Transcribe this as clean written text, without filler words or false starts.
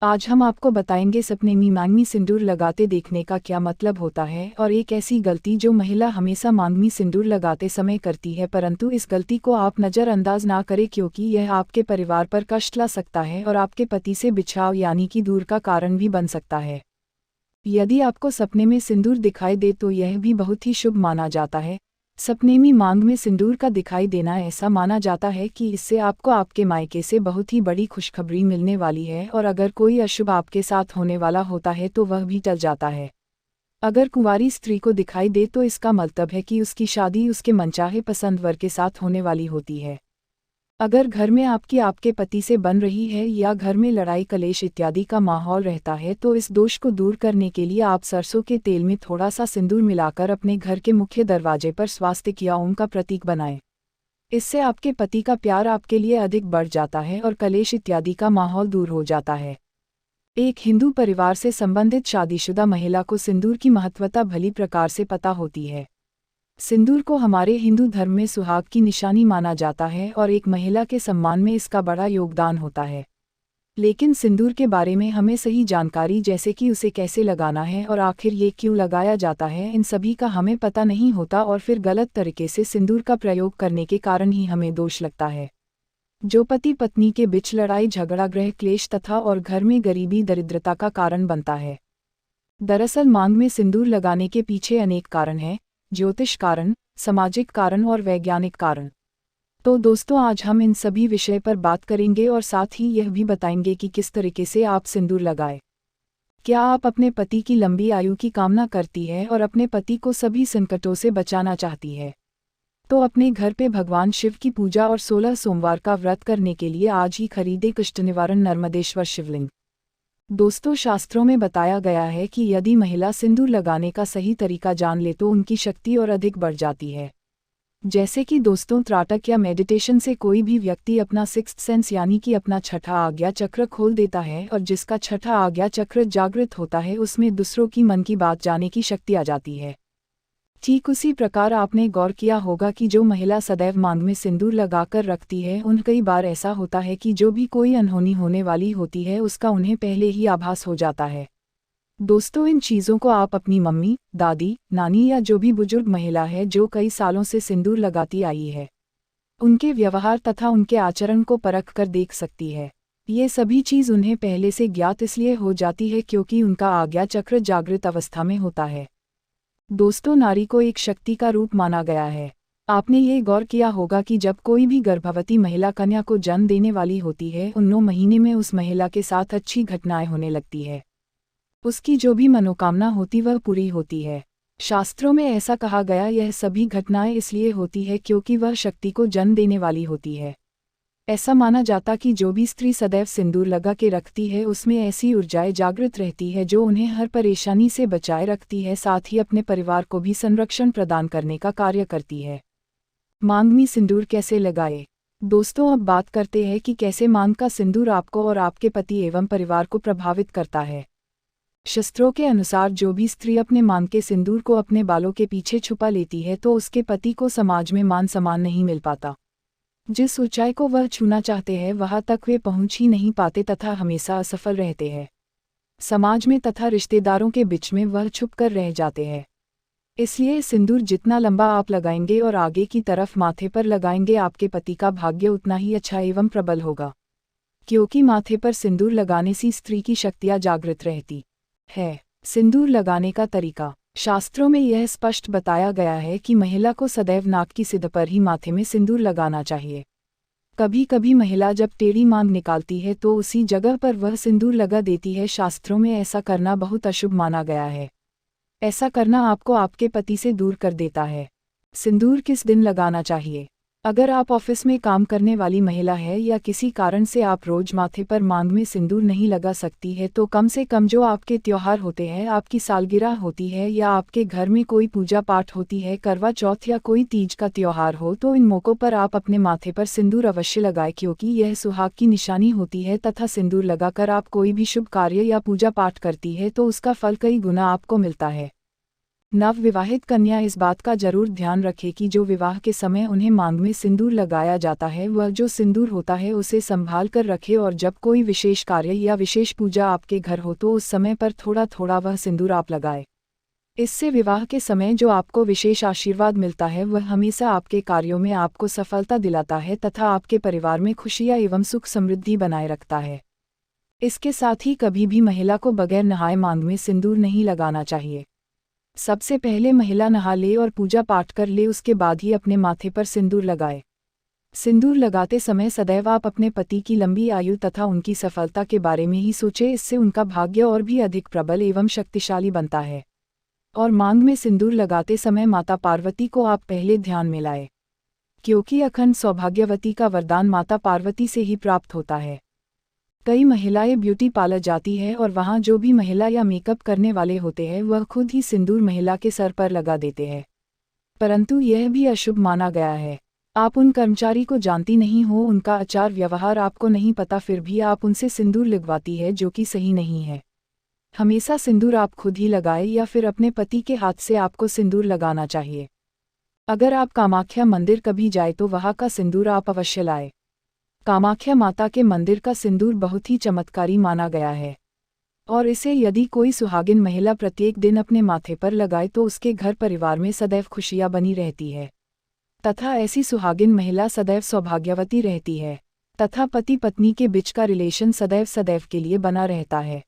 आज हम आपको बताएंगे सपने में मांगमी सिंदूर लगाते देखने का क्या मतलब होता है और एक ऐसी गलती जो महिला हमेशा मांगमी सिंदूर लगाते समय करती है, परंतु इस गलती को आप नज़रअंदाज ना करें क्योंकि यह आपके परिवार पर कष्ट ला सकता है और आपके पति से बिछाव यानी कि दूर का कारण भी बन सकता है। यदि आपको सपने में सिंदूर दिखाई दे तो यह भी बहुत ही शुभ माना जाता है। सपने में मांग में सिंदूर का दिखाई देना ऐसा माना जाता है कि इससे आपको आपके मायके से बहुत ही बड़ी खुशखबरी मिलने वाली है और अगर कोई अशुभ आपके साथ होने वाला होता है तो वह भी टल जाता है। अगर कुंवारी स्त्री को दिखाई दे तो इसका मतलब है कि उसकी शादी उसके मनचाहे पसंद वर के साथ होने वाली होती है। अगर घर में आपके पति से बन रही है या घर में लड़ाई कलेश इत्यादि का माहौल रहता है तो इस दोष को दूर करने के लिए आप सरसों के तेल में थोड़ा सा सिंदूर मिलाकर अपने घर के मुख्य दरवाजे पर स्वास्तिक या ओम का प्रतीक बनाएं। इससे आपके पति का प्यार आपके लिए अधिक बढ़ जाता है और कलेश इत्यादि का माहौल दूर हो जाता है। एक हिंदू परिवार से संबंधित शादीशुदा महिला को सिंदूर की महत्वता भली प्रकार से पता होती है। सिंदूर को हमारे हिंदू धर्म में सुहाग की निशानी माना जाता है और एक महिला के सम्मान में इसका बड़ा योगदान होता है। लेकिन सिंदूर के बारे में हमें सही जानकारी जैसे कि उसे कैसे लगाना है और आखिर ये क्यों लगाया जाता है, इन सभी का हमें पता नहीं होता और फिर गलत तरीके से सिंदूर का प्रयोग करने के कारण ही हमें दोष लगता है, जो पति पत्नी के बीच लड़ाई झगड़ा गृह क्लेश तथा और घर में गरीबी दरिद्रता का कारण बनता है। दरअसल मांग में सिंदूर लगाने के पीछे अनेक कारण हैं, ज्योतिष कारण, सामाजिक कारण और वैज्ञानिक कारण। तो दोस्तों आज हम इन सभी विषय पर बात करेंगे और साथ ही यह भी बताएंगे कि किस तरीके से आप सिंदूर लगाएं। क्या आप अपने पति की लंबी आयु की कामना करती है और अपने पति को सभी संकटों से बचाना चाहती है? तो अपने घर पे भगवान शिव की पूजा और 16 सोमवार का व्रत करने के लिए आज ही खरीदे कष्ट निवारण नर्मदेश्वर शिवलिंग। दोस्तों शास्त्रों में बताया गया है कि यदि महिला सिंदूर लगाने का सही तरीका जान ले तो उनकी शक्ति और अधिक बढ़ जाती है। जैसे कि दोस्तों त्राटक या मेडिटेशन से कोई भी व्यक्ति अपना सिक्स्थ सेंस यानी कि अपना छठा आज्ञा चक्र खोल देता है और जिसका छठा आज्ञा चक्र जागृत होता है उसमें दूसरों की मन की बात जाने की शक्ति आ जाती है। ठीक उसी प्रकार आपने गौर किया होगा कि जो महिला सदैव मांग में सिंदूर लगाकर रखती है उन कई बार ऐसा होता है कि जो भी कोई अनहोनी होने वाली होती है उसका उन्हें पहले ही आभास हो जाता है। दोस्तों इन चीज़ों को आप अपनी मम्मी, दादी, नानी या जो भी बुजुर्ग महिला है जो कई सालों से सिंदूर लगाती आई है उनके व्यवहार तथा उनके आचरण को परख कर देख सकती है। ये सभी चीज़ उन्हें पहले से ज्ञात इसलिए हो जाती है क्योंकि उनका आज्ञा चक्र जागृत अवस्था में होता है। दोस्तों नारी को एक शक्ति का रूप माना गया है। आपने ये गौर किया होगा कि जब कोई भी गर्भवती महिला कन्या को जन्म देने वाली होती है उन 9 महीने में उस महिला के साथ अच्छी घटनाएं होने लगती है। उसकी जो भी मनोकामना होती वह पूरी होती है। शास्त्रों में ऐसा कहा गया यह सभी घटनाएं इसलिए होती है क्योंकि वह शक्ति को जन्म देने वाली होती है। ऐसा माना जाता कि जो भी स्त्री सदैव सिंदूर लगा के रखती है उसमें ऐसी ऊर्जाएं जागृत रहती है जो उन्हें हर परेशानी से बचाए रखती है, साथ ही अपने परिवार को भी संरक्षण प्रदान करने का कार्य करती है। मांग में सिंदूर कैसे लगाए? दोस्तों अब बात करते हैं कि कैसे मांग का सिंदूर आपको और आपके पति एवं परिवार को प्रभावित करता है। शास्त्रों के अनुसार जो भी स्त्री अपने मांग के सिंदूर को अपने बालों के पीछे छुपा लेती है तो उसके पति को समाज में मान सम्मान नहीं मिल पाता। जिस ऊंचाई को वह छूना चाहते हैं वहां तक वे पहुंच ही नहीं पाते तथा हमेशा असफल रहते हैं। समाज में तथा रिश्तेदारों के बीच में वह छुप कर रह जाते हैं। इसलिए सिंदूर जितना लंबा आप लगाएंगे और आगे की तरफ माथे पर लगाएंगे आपके पति का भाग्य उतना ही अच्छा एवं प्रबल होगा, क्योंकि माथे पर सिंदूर लगाने से स्त्री की शक्तियां जागृत रहती है। सिंदूर लगाने का तरीका शास्त्रों में यह स्पष्ट बताया गया है कि महिला को सदैव नाक की सिद पर ही माथे में सिंदूर लगाना चाहिए। कभी कभी महिला जब टेढ़ी मांग निकालती है तो उसी जगह पर वह सिंदूर लगा देती है। शास्त्रों में ऐसा करना बहुत अशुभ माना गया है। ऐसा करना आपको आपके पति से दूर कर देता है। सिंदूर किस दिन लगाना चाहिए? अगर आप ऑफिस में काम करने वाली महिला है या किसी कारण से आप रोज माथे पर मांग में सिंदूर नहीं लगा सकती है तो कम से कम जो आपके त्योहार होते हैं, आपकी सालगिरह होती है या आपके घर में कोई पूजा पाठ होती है, करवा चौथ या कोई तीज का त्योहार हो, तो इन मौक़ों पर आप अपने माथे पर सिंदूर अवश्य लगाएं क्योंकि यह सुहाग की निशानी होती है तथा सिंदूर लगाकर आप कोई भी शुभ कार्य या पूजा पाठ करती है तो उसका फल कई गुना आपको मिलता है। नवविवाहित कन्या इस बात का जरूर ध्यान रखे कि जो विवाह के समय उन्हें मांग में सिंदूर लगाया जाता है वह जो सिंदूर होता है उसे संभाल कर रखे और जब कोई विशेष कार्य या विशेष पूजा आपके घर हो तो उस समय पर थोड़ा थोड़ा वह सिंदूर आप लगाए। इससे विवाह के समय जो आपको विशेष आशीर्वाद मिलता है वह हमेशा आपके कार्यों में आपको सफलता दिलाता है तथा आपके परिवार में खुशियाँ एवं सुख समृद्धि बनाए रखता है। इसके साथ ही कभी भी महिला को बगैर नहाए मांग में सिंदूर नहीं लगाना चाहिए। सबसे पहले महिला नहा ले और पूजा पाठ कर ले, उसके बाद ही अपने माथे पर सिंदूर लगाए। सिंदूर लगाते समय सदैव आप अपने पति की लंबी आयु तथा उनकी सफलता के बारे में ही सोचें, इससे उनका भाग्य और भी अधिक प्रबल एवं शक्तिशाली बनता है। और मांग में सिंदूर लगाते समय माता पार्वती को आप पहले ध्यान में लाए, क्योंकि अखंड सौभाग्यवती का वरदान माता पार्वती से ही प्राप्त होता है। कई महिलाएं ब्यूटी पार्लर जाती है और वहां जो भी महिला या मेकअप करने वाले होते हैं वह खुद ही सिंदूर महिला के सर पर लगा देते हैं, परंतु यह भी अशुभ माना गया है। आप उन कर्मचारी को जानती नहीं हो, उनका आचार व्यवहार आपको नहीं पता, फिर भी आप उनसे सिंदूर लगवाती है, जो कि सही नहीं है। हमेशा सिंदूर आप खुद ही लगाए या फिर अपने पति के हाथ से आपको सिंदूर लगाना चाहिए। अगर आप कामाख्या मंदिर कभी जाए तो वहाँ का सिंदूर आप अवश्य लाए। कामाख्या माता के मंदिर का सिंदूर बहुत ही चमत्कारी माना गया है और इसे यदि कोई सुहागिन महिला प्रत्येक दिन अपने माथे पर लगाए तो उसके घर परिवार में सदैव खुशियां बनी रहती है तथा ऐसी सुहागिन महिला सदैव सौभाग्यवती रहती है तथा पति पत्नी के बीच का रिलेशन सदैव सदैव के लिए बना रहता है।